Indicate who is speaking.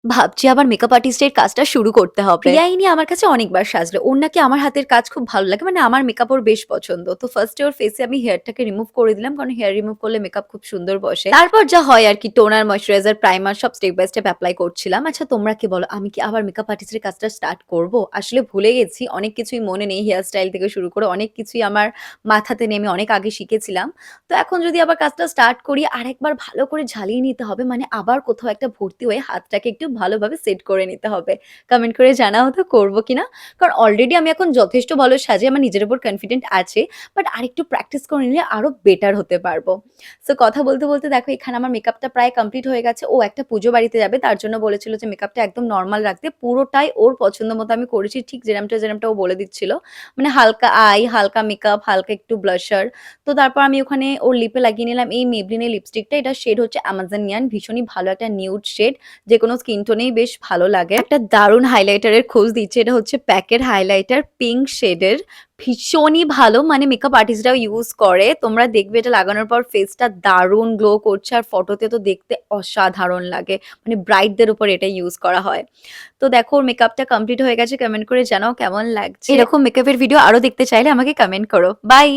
Speaker 1: ভাবছি আবার মেকআপ আর্টিস্টের কাজটা শুরু করতে হবে। প্রিয়া ইনি আমার কাছে অনেকবার সাজলো। ওর নাকি আমার হাতের কাজ খুব ভালো লাগে। মানে আমার মেকআপ ওর বেশ পছন্দ। তো ফার্স্ট এ ওর ফেসে আমি হেয়ারটাকে রিমুভ করে দিলাম। কারণ হেয়ার রিমুভ করলে মেকআপ খুব সুন্দর বসে। তারপর যা হয় আরকি টোনার, ময়েশ্চারাইজার, প্রাইমার সব স্টেপ বাই স্টেপ এপ্লাই করছিলাম। আচ্ছা তোমরা কি বলো? আমি কি আবার মেকআপ আর্টিস্টের কাজটা স্টার্ট করব? আসলে ভুলে গেছি। অনেক কিছুই মনে নেই। হেয়ার স্টাইল থেকে শুরু করে অনেক কিছুই আমার মাথাতে নেই। আমি অনেক আগে শিখেছিলাম। তো এখন যদি আবার কাজটা স্টার্ট করি আরেকবার ভালো করে ঝালিয়ে নিতে হবে। মানে আবার কোথাও একটা ভর্তি হয়ে হাতটাকে একটু ভালোভাবে সেট করে নিতে হবে। কমেন্ট করে জানাও তো করব কিনা? কারণ অলরেডি আমি এখন যথেষ্ট ভালো সাজি। আমার নিজের উপর কনফিডেন্ট আছে। বাট আরেকটু প্র্যাকটিস করে নিলে আরো বেটার হতে পারবো। সো কথা বলতে, বলতে দেখো এখানে আমার মেকআপটা প্রায় কমপ্লিট হয়ে গেছে। ও একটা পুজো বাড়িতে যাবে। তার জন্য বলেছিল যে মেকআপটা একদম নরমাল রাখতে। পুরোটাই ওর পছন্দ মতো আমি করেছি। ঠিক যেরমটা ও বলে দিচ্ছিল। মানে হালকা আই, হালকা মেকআপ, হালকা একটু ব্লাশার। তো তারপর আমি ওখানে ওর লিপে লাগিয়ে নিলাম এই Maybelline এর লিপস্টিকটা। এটার শেড হচ্ছে Amazonian ভীষণই ভালো একটা নিউড শেড। যেকোনো স্কিন টোনেই বেশ ভালো লাগে। একটা দারুণ হাইলাইটারের খোঁজ দিচ্ছি। এটা হচ্ছে প্যাকের হাইলাইটার পিঙ্ক শেডের। ভীষণই ভালো মানে মেকআপ আর্টিস্টরাও ইউজ করে। তোমরা দেখবে এটা লাগানোর পর ফেসটা দারুণ গ্লো করছে আর ফটোতে তো দেখতে অসাধারণ লাগে। মানে ব্রাইডদের উপর এটা ইউজ করা হয়। তো দেখো ওর মেকআপটা কমপ্লিট হয়ে গেছে। কমেন্ট করে জানাও কেমন লাগছে। এরকম মেকআপের ভিডিও আরো দেখতে চাইলে আমাকে কমেন্ট করো। বাই।